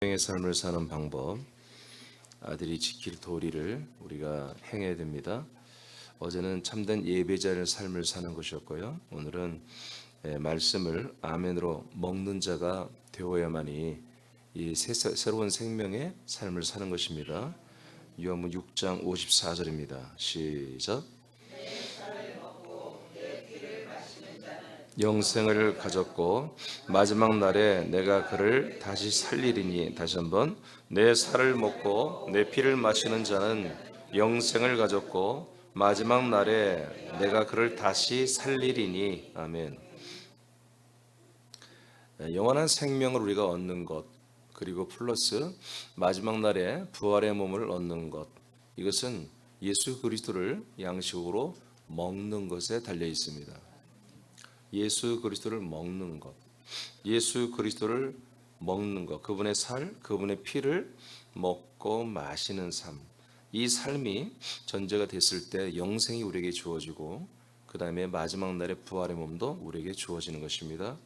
의 삶을 사는 방법, 아들이 지킬 도리를 우리가 행해야 됩니다. 어제는 참된 예배자의 삶을 사는 것이었고요. 오늘은 말씀을 아멘으로 먹는 자가 되어야만이 이 새로운 생명의 삶을 사는 것입니다. 요한복음 6장 54절입니다. 시작. 영생을 가졌고 마지막 날에 내가 그를 다시 살리리니, 다시 한번, 내 살을 먹고 내 피를 마시는 자는 영생을 가졌고 마지막 날에 내가 그를 다시 살리리니. 아멘. 영원한 생명을 우리가 얻는 것, 그리고 플러스 마지막 날에 부활의 몸을 얻는 것, 이것은 예수 그리스도를 양식으로 먹는 것에 달려 있습니다. 예수 그리스도를 먹는 것, 예수 그리스도를 먹는 것, 그분의 살, 그분의 피를 먹고 마시는 삶, 이 삶이 전제가 됐을 때 영생이 우리에게 주어지고 그 다음에 마지막 날의 부활의 몸도 우리에게 주어지는 것입니다.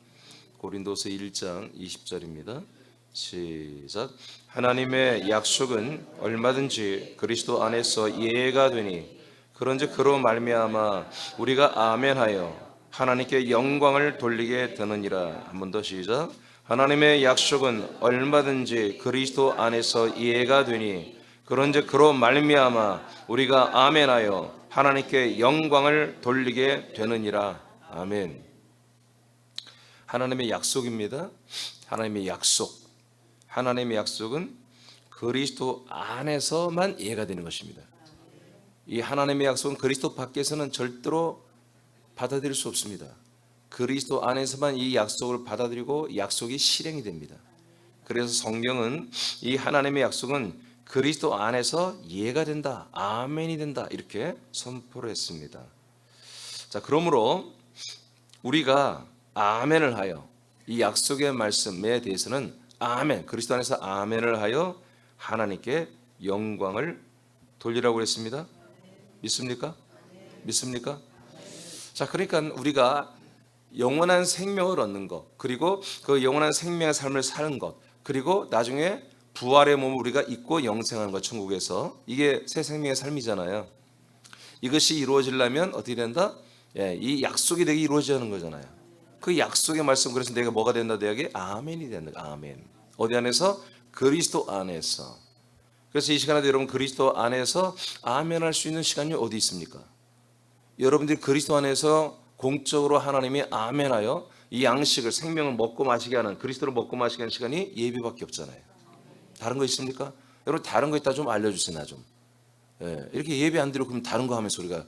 고린도서 1장 20절입니다. 시작. 하나님의 약속은 얼마든지 그리스도 안에서 이해가 되니 그런즉 그로 말미암아 우리가 아멘하여 하나님께 영광을 돌리게 되느니라. 한 번 더 시작. 하나님의 약속은 얼마든지 그리스도 안에서 이해가 되니 그런즉 그로 말미암아 우리가 아멘하여 하나님께 영광을 돌리게 되느니라. 아멘. 하나님의 약속입니다. 하나님의 약속. 하나님의 약속은 그리스도 안에서만 이해가 되는 것입니다. 이 하나님의 약속은 그리스도 밖에서는 절대로 받아들일 수 없습니다. 그리스도 안에서만 이 약속을 받아들이고 약속이 실행이 됩니다. 그래서 성경은 이 하나님의 약속은 그리스도 안에서 이해가 된다, 아멘이 된다, 이렇게 선포를 했습니다. 자, 그러므로 우리가 아멘을 하여 이 약속의 말씀에 대해서는 아멘, 그리스도 안에서 아멘을 하여 하나님께 영광을 돌리라고 했습니다. 믿습니까? 믿습니까? 자, 그러니까 우리가 영원한 생명을 얻는 것, 그리고 그 영원한 생명의 삶을 사는 것, 그리고 나중에 부활의 몸을 우리가 입고 영생하는 것, 천국에서. 이게 새 생명의 삶이잖아요. 이것이 이루어지려면 어떻게 된다? 이 약속이 되게 이루어져야 하는 거잖아요. 그 약속의 말씀, 그래서 내가 뭐가 된다? 내게 아멘이 된다. 아멘. 어디 안에서? 그리스도 안에서. 그래서 이 시간에도 여러분 그리스도 안에서 아멘할 수 있는 시간이 어디 있습니까? 여러분들이 그리스도 안에서 공적으로 하나님이 아멘하여 이 양식을, 생명을 먹고 마시게 하는, 그리스도를 먹고 마시게 하는 시간이 예배밖에 없잖아요. 다른 거 있습니까? 여러분 다른 거 있다 좀 알려주세요. 나 좀. 이렇게 예배 안 드리고 그럼 다른 거 하면서 우리가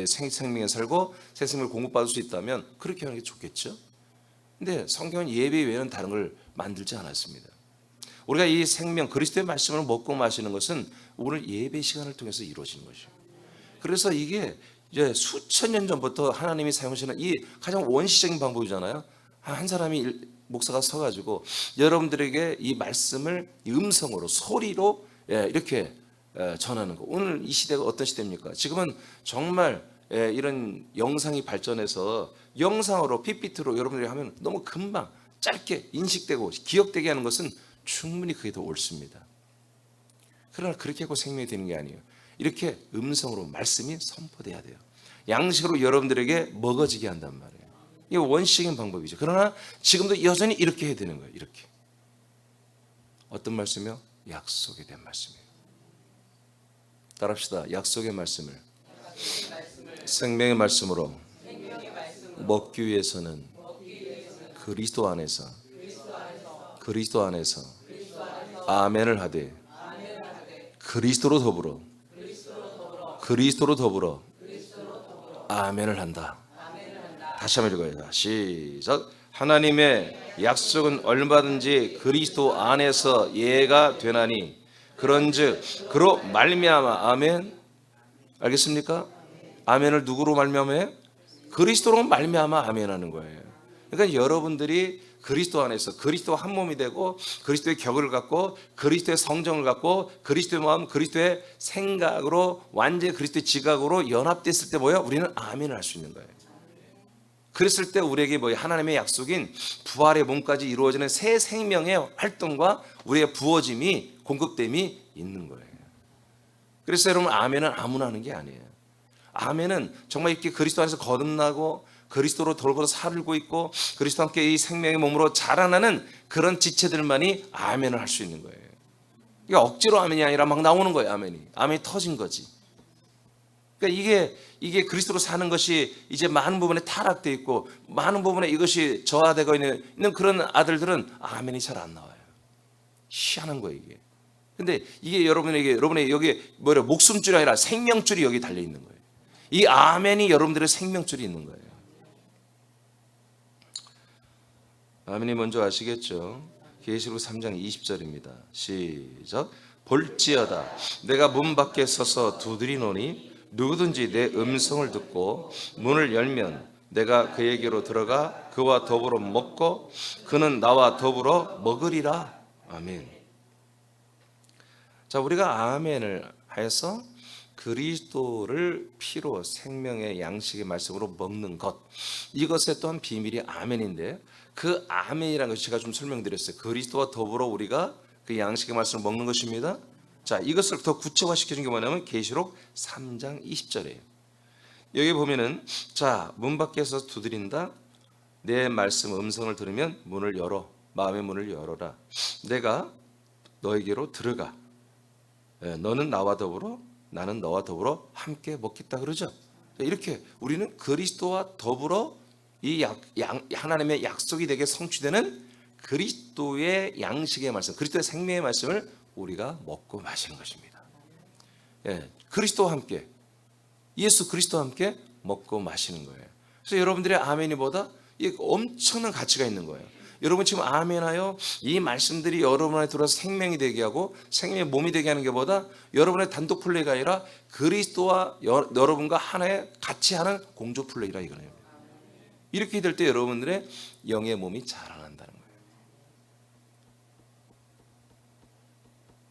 생명에 살고 새 생명을 공급받을 수 있다면 그렇게 하는 게 좋겠죠. 근데 성경은 예배 외에는 다른 걸 만들지 않았습니다. 우리가 이 생명, 그리스도의 말씀을 먹고 마시는 것은 오늘 예배 시간을 통해서 이루어지는 것이에요. 그래서 이게 이제 수천 년 전부터 하나님이 사용하시는 이 가장 원시적인 방법이잖아요. 한 사람이 목사가 서가지고 여러분들에게 이 말씀을 음성으로, 소리로 이렇게 전하는 거. 오늘 이 시대가 어떤 시대입니까? 지금은 정말 이런 영상이 발전해서 영상으로, PPT로 여러분들이 하면 너무 금방 짧게 인식되고 기억되게 하는 것은 충분히 그게 더 옳습니다. 그러나 그렇게 하고 생명이 되는 게 아니에요. 이렇게 음성으로 말씀이 선포돼야 돼요. 양식으로 여러분들에게 먹어지게 한단 말이에요. 이게 원시적인 방법이죠. 그러나 지금도 여전히 이렇게 해야 되는 거예요. 이렇게. 어떤 말씀이요? 약속에 대한 말씀이에요. 따라합시다. 약속의 말씀을 생명의 말씀으로 먹기 위해서는 그리스도 안에서 아멘을 하되 그리스도로 더불어 아멘을 한다. 다시 한번 읽어요. 시작. 하나님의 약속은 얼마든지 그리스도 안에서 이해가 되나니 그런즉 그로 말미암아. 아멘. 알겠습니까? 아멘을 누구로 말미암아요? 그리스도로 말미암아 아멘하는 거예요. 그러니까 여러분들이 그리스도 안에서 그리스도와 한 몸이 되고 그리스도의 격을 갖고 그리스도의 성정을 갖고 그리스도의 마음, 그리스도의 생각으로 완전히 그리스도의 지각으로 연합됐을 때 뭐예요? 우리는 아멘을 할 수 있는 거예요. 그랬을 때 우리에게 뭐 하나님의 약속인 부활의 몸까지 이루어지는 새 생명의 활동과 우리의 부어짐이 공급됨이 있는 거예요. 그래서 여러분 아멘은 아무나 하는 게 아니에요. 아멘은 정말 이렇게 그리스도 안에서 거듭나고 그리스도로 돌고 살고 있고 그리스도와 함께 이 생명의 몸으로 자라나는 그런 지체들만이 아멘을 할 수 있는 거예요. 이게 억지로 아멘이 아니라 막 나오는 거예요. 아멘이 터진 거지. 그러니까 이게 그리스도로 사는 것이 이제 많은 부분에 타락되어 있고 많은 부분에 이것이 저하되고 있는 그런 아들들은 아멘이 잘 안 나와요. 희한한 거예요 이게. 근데 이게 여러분의 여기 목숨줄이 아니라 생명줄이 여기 달려 있는 거예요. 이 아멘이 여러분들의 생명줄이 있는 거예요. 아멘이 먼저 아시겠죠? 계시록 3장 20절입니다. 시작. 볼지어다 내가 문 밖에 서서 두드리노니 누구든지 내 음성을 듣고 문을 열면 내가 그에게로 들어가 그와 더불어 먹고 그는 나와 더불어 먹으리라. 아멘. 자, 우리가 아멘을 하여서 그리스도를 피로 생명의 양식의 말씀으로 먹는 것, 이것의 또한 비밀이 아멘인데, 그 아멘이라는 것이 제가 좀 설명드렸어요. 그리스도와 더불어 우리가 그 양식의 말씀을 먹는 것입니다. 자, 이것을 더 구체화시켜준 게 뭐냐면 계시록 3장 20절이에요. 여기 보면은 자, 문 밖에서 두드린다. 내 말씀 음성을 들으면 문을 열어. 마음의 문을 열어라. 내가 너에게로 들어가. 너는 나와 더불어 나는 너와 더불어 함께 먹겠다 그러죠. 이렇게 우리는 그리스도와 더불어 이 하나님의 약속이 되게 성취되는 그리스도의 양식의 말씀, 그리스도의 생명의 말씀을 우리가 먹고 마시는 것입니다. 그리스도와 함께, 예수 그리스도와 함께 먹고 마시는 거예요. 그래서 여러분들의 아멘이 보다 엄청난 가치가 있는 거예요. 여러분 지금 아멘하여 이 말씀들이 여러분 안에 들어와서 생명이 되게 하고 생명의 몸이 되게 하는 것보다 여러분의 단독 플레이가 아니라 그리스도와 여러분과 하나의 같이 하는 공조 플레이라 이거예요. 이렇게 될 때 여러분들의 영의 몸이 자라난다는 거예요.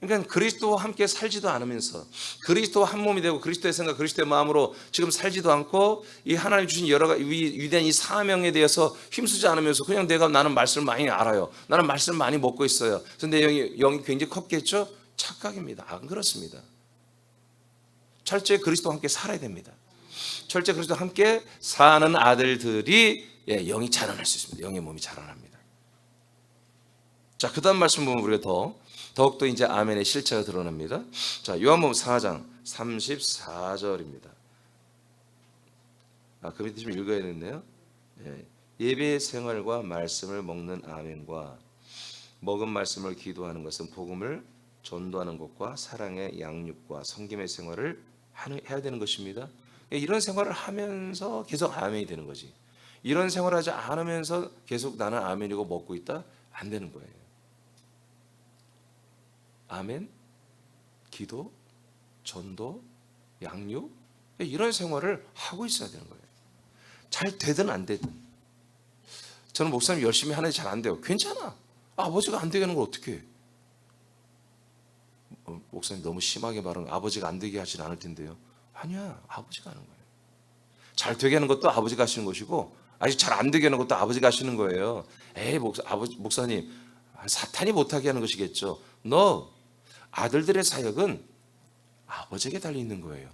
그러니까 그리스도와 함께 살지도 않으면서 그리스도와 한 몸이 되고 그리스도의 생각, 그리스도의 마음으로 지금 살지도 않고 이 하나님 주신 여러 가지 위대한 이 사명에 대해서 힘쓰지 않으면서 그냥 나는 말씀을 많이 알아요. 나는 말씀을 많이 먹고 있어요. 그런데 영이 굉장히 컸겠죠? 착각입니다. 안 그렇습니다. 철저히 그리스도와 함께 살아야 됩니다. 철저히 그리스도와 함께 사는 아들들이 영이 자라날 수 있습니다. 영의 몸이 자라납니다. 자, 그 다음 말씀 보면 우리가 더욱더 이제 아멘의 실체가 드러납니다. 자, 요한복음 4장 34절입니다. 그 밑에 좀 읽어야 되는데요. 예배 생활과 말씀을 먹는 아멘과 먹은 말씀을 기도하는 것은 복음을 전도하는 것과 사랑의 양육과 섬김의 생활을 해야 되는 것입니다. 이런 생활을 하면서 계속 아멘이 되는 거지. 이런 생활을 하지 않으면서 계속 나는 아멘이고 먹고 있다? 안 되는 거예요. 아멘, 기도, 전도, 양육, 이런 생활을 하고 있어야 되는 거예요. 잘 되든 안 되든. 저는 목사님 열심히 하는데 잘 안 돼요. 괜찮아. 아버지가 안 되게 하는 걸 어떻게 해? 목사님 너무 심하게 말하는 아버지가 안 되게 하진 않을 텐데요. 아니야, 아버지가 하는 거예요. 잘 되게 하는 것도 아버지가 하시는 것이고 아직 잘 안 되게 하는 것도 아버지가 하시는 거예요. 목사님 사탄이 못하게 하는 것이겠죠. 아들들의 사역은 아버지에게 달려있는 거예요.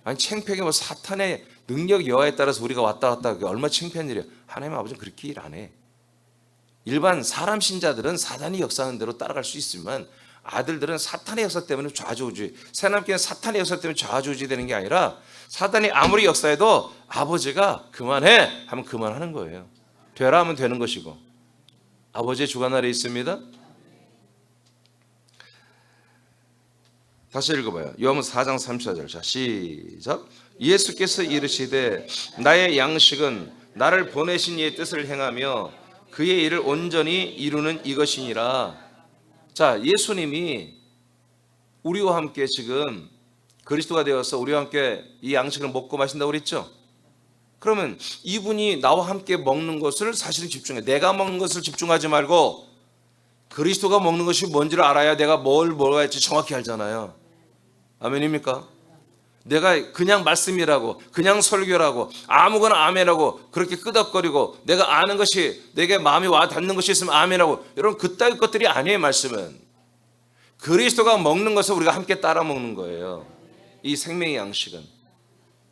아니 창피하게 사탄의 능력 여하에 따라서 우리가 왔다 갔다 하기 얼마나 창피한 일이에요. 하나님 아버지는 그렇게 일 안 해. 일반 사람 신자들은 사단이 역사하는 대로 따라갈 수 있지만 아들들은 사탄의 역사 때문에 좌지우지, 새남교회는 사탄의 역사 때문에 좌지우지 되는 게 아니라 사단이 아무리 역사해도 아버지가 그만해 하면 그만하는 거예요. 되라 하면 되는 것이고 아버지의 주관 아래 있습니다. 다시 읽어봐요. 요한복음 4장 34절. 자, 시작. 예수께서 이르시되 나의 양식은 나를 보내신 이의 뜻을 행하며 그의 일을 온전히 이루는 이것이니라. 자, 예수님이 우리와 함께 지금 그리스도가 되어서 우리와 함께 이 양식을 먹고 마신다고 그랬죠? 그러면 이분이 나와 함께 먹는 것을 사실은 집중해. 내가 먹는 것을 집중하지 말고 그리스도가 먹는 것이 뭔지를 알아야 내가 뭘 먹어야 할지 정확히 알잖아요. 아멘입니까? 내가 그냥 말씀이라고, 그냥 설교라고, 아무거나 아멘하고 그렇게 끄덕거리고 내가 아는 것이, 내게 마음이 와 닿는 것이 있으면 아멘하고, 여러분 그따위 것들이 아니에요. 말씀은 그리스도가 먹는 것을 우리가 함께 따라 먹는 거예요. 이 생명의 양식은.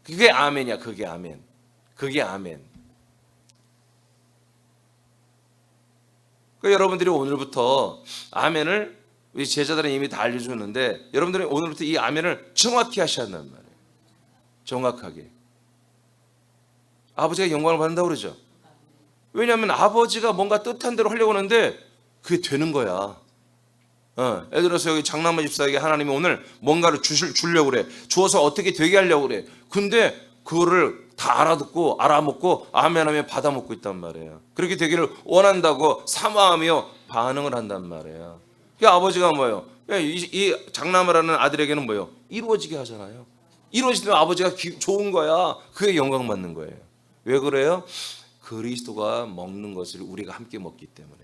그게 아멘이야. 그게 아멘. 그게 아멘. 그러니까 여러분들이 오늘부터 아멘을, 우리 제자들은 이미 다 알려주는데, 여러분들이 오늘부터 이 아멘을 정확히 하셔야 한단 말이에요. 정확하게. 아버지가 영광을 받는다고 그러죠. 왜냐하면 아버지가 뭔가 뜻한 대로 하려고 하는데 그게 되는 거야. 예를 들어서 여기 장남마 집사에게 하나님이 오늘 뭔가를 주려고 그래. 주어서 어떻게 되게 하려고 그래. 근데 그거를 다 알아듣고 알아먹고 아멘하며 받아먹고 있단 말이에요. 그렇게 되기를 원한다고 사모하며 반응을 한단 말이에요. 그 아버지가 뭐예요? 이 장남마라는 아들에게는 뭐예요? 이루어지게 하잖아요. 이루어지면 아버지가 좋은 거야. 그게 영광 받는 거예요. 왜 그래요? 그리스도가 먹는 것을 우리가 함께 먹기 때문에.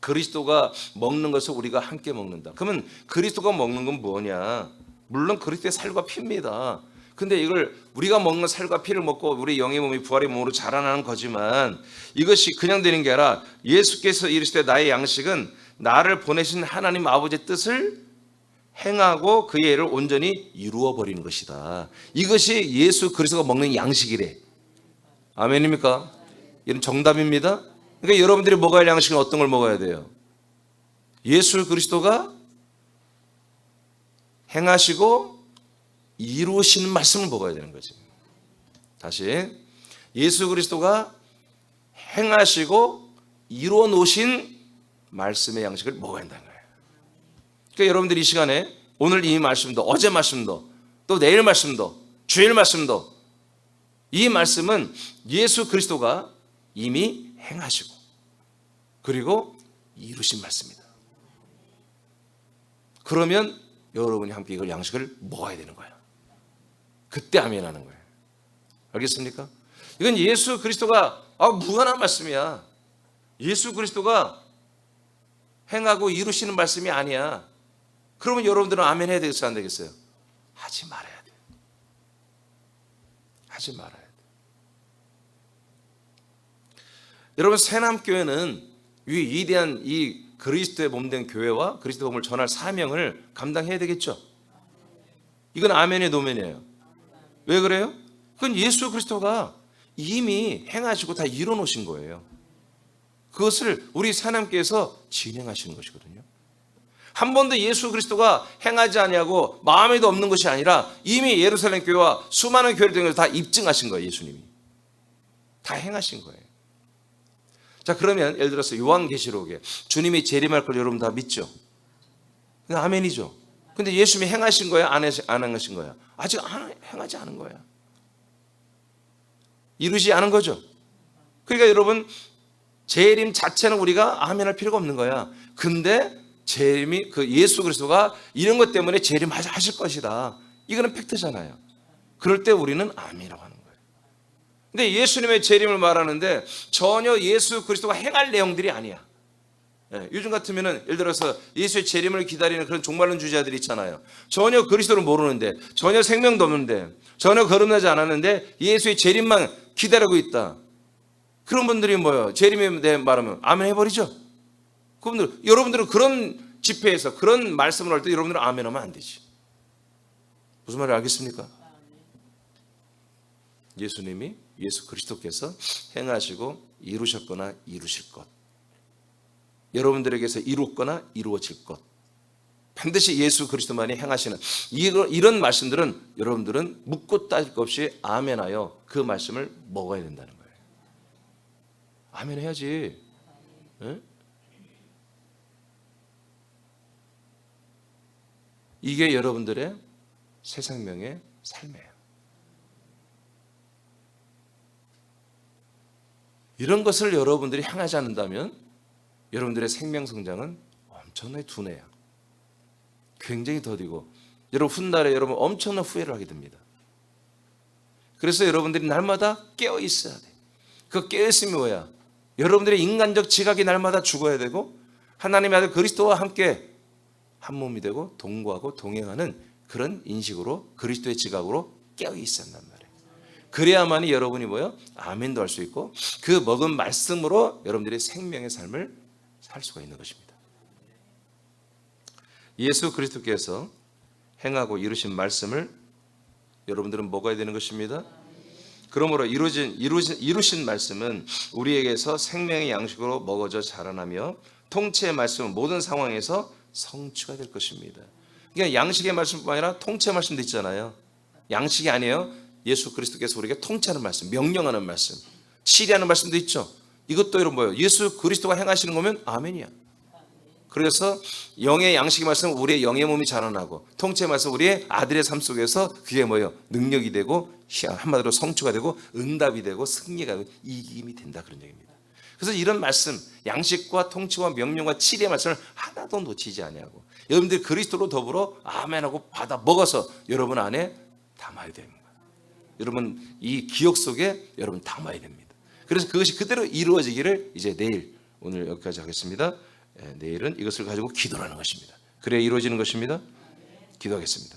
그리스도가 먹는 것을 우리가 함께 먹는다. 그러면 그리스도가 먹는 건 뭐냐? 물론 그리스도의 살과 피입니다. 근데 이걸 우리가 먹는 살과 피를 먹고 우리 영의 몸이 부활의 몸으로 자라나는 거지만, 이것이 그냥 되는 게 아니라 예수께서 이르시되 나의 양식은 나를 보내신 하나님 아버지의 뜻을 행하고 그의 일을 온전히 이루어 버리는 것이다. 이것이 예수 그리스도가 먹는 양식이래. 아멘입니까? 이런 정답입니다. 그러니까 여러분들이 먹어야 할 양식은 어떤 걸 먹어야 돼요? 예수 그리스도가 행하시고 이루시는 말씀을 먹어야 되는 거지. 다시, 예수 그리스도가 행하시고 이루어 놓으신 말씀의 양식을 먹어야 한다는 거예요. 그러니까 여러분들이 이 시간에 오늘 이 말씀도, 어제 말씀도, 또 내일 말씀도, 주일 말씀도, 이 말씀은 예수 그리스도가 이미 행하시고 그리고 이루신 말씀입니다. 그러면 여러분이 함께 이걸 양식을 먹어야 되는 거예요. 그때 아멘하는 거예요. 알겠습니까? 이건 예수 그리스도가 무한한 말씀이야. 예수 그리스도가 행하고 이루시는 말씀이 아니야. 그러면 여러분들은 아멘 해야 되겠어요? 안 되겠어요? 하지 말아야 돼요. 하지 말아야 돼요. 여러분, 새남교회는 이 위대한 이 그리스도의 몸된 교회와 그리스도의 몸을 전할 사명을 감당해야 되겠죠. 이건 아멘의 노면이에요. 왜 그래요? 그건 예수 그리스도가 이미 행하시고 다 이뤄 놓으신 거예요. 그것을 우리 새남교회에서 진행하시는 것이거든요. 한 번도 예수 그리스도가 행하지 아니하고 마음에도 없는 것이 아니라 이미 예루살렘 교회와 수많은 교회를 통해서 다 입증하신 거예요. 예수님이 다 행하신 거예요. 자, 그러면 예를 들어서 요한계시록에 주님이 재림할 걸 여러분 다 믿죠? 아멘이죠. 근데 예수님이 행하신 거야? 안 행하신 거야? 아직 행하지 않은 거야. 이루지 않은 거죠. 그러니까 여러분, 재림 자체는 우리가 아멘할 필요가 없는 거야. 근데 재림이, 그 예수 그리스도가 이런 것 때문에 재림하실 것이다. 이거는 팩트잖아요. 그럴 때 우리는 아멘이라고 하는 거예요. 근데 예수님의 재림을 말하는데 전혀 예수 그리스도가 행할 내용들이 아니야. 요즘 같으면은 예를 들어서 예수의 재림을 기다리는 그런 종말론주의자들이 있잖아요. 전혀 그리스도를 모르는데, 전혀 생명도 없는데, 전혀 거듭나지 않았는데 예수의 재림만 기다리고 있다. 그런 분들이 뭐예요? 재림에 대해 말하면 아멘 해버리죠. 그분들, 여러분들은 그런 집회에서 그런 말씀을 할 때 여러분들은 아멘 하면 안 되지. 무슨 말인지 알겠습니까? 예수님이, 예수 그리스도께서 행하시고 이루셨거나 이루실 것, 여러분들에게서 이루었거나 이루어질 것, 반드시 예수 그리스도만이 행하시는 이런 말씀들은 여러분들은 묻고 따질 것 없이 아멘하여 그 말씀을 먹어야 된다는 거예요. 아멘 해야지. 네? 이게 여러분들의 새 생명의 삶이에요. 이런 것을 여러분들이 향하지 않는다면 여러분들의 생명 성장은 엄청나게 둔해요. 굉장히 더디고, 여러분 훗날에 여러분 엄청난 후회를 하게 됩니다. 그래서 여러분들이 날마다 깨어 있어야 돼. 그 깨어 있음이 뭐야? 여러분들의 인간적 지각이 날마다 죽어야 되고, 하나님의 아들 그리스도와 함께 한 몸이 되고 동거하고 동행하는 그런 인식으로 그리스도의 지각으로 깨어 있어야 한단 말이에요. 그래야만이 여러분이 뭐요? 아멘도 할 수 있고 그 먹은 말씀으로 여러분들이 생명의 삶을 살 수가 있는 것입니다. 예수 그리스도께서 행하고 이루신 말씀을 여러분들은 먹어야 되는 것입니다. 그러므로 이루신 말씀은 우리에게서 생명의 양식으로 먹어져 자라나며 통치의 말씀은 모든 상황에서 성취가 될 것입니다. 그러니까 양식의 말씀뿐만 아니라 통치의 말씀도 있잖아요. 양식이 아니에요. 예수 그리스도께서 우리에게 통치하는 말씀, 명령하는 말씀, 치리하는 말씀도 있죠. 이것도 여러분 뭐예요? 예수 그리스도가 행하시는 거면 아멘이야. 그래서 영의 양식의 말씀은 우리의 영의 몸이 자라나고 통치의 말씀은 우리의 아들의 삶 속에서 그게 뭐예요? 능력이 되고 한마디로 성취가 되고 응답이 되고 승리가 되고 이김이 된다 그런 얘기입니다. 그래서 이런 말씀, 양식과 통치와 명령과 치리의 말씀을 하나도 놓치지 아니하고 여러분들이 그리스도로 더불어 아멘하고 받아 먹어서 여러분 안에 담아야 됩니다. 여러분 이 기억 속에 여러분 담아야 됩니다. 그래서 그것이 그대로 이루어지기를 이제 내일 오늘 여기까지 하겠습니다. 내일은 이것을 가지고 기도하는 것입니다. 그래야 이루어지는 것입니다. 기도하겠습니다.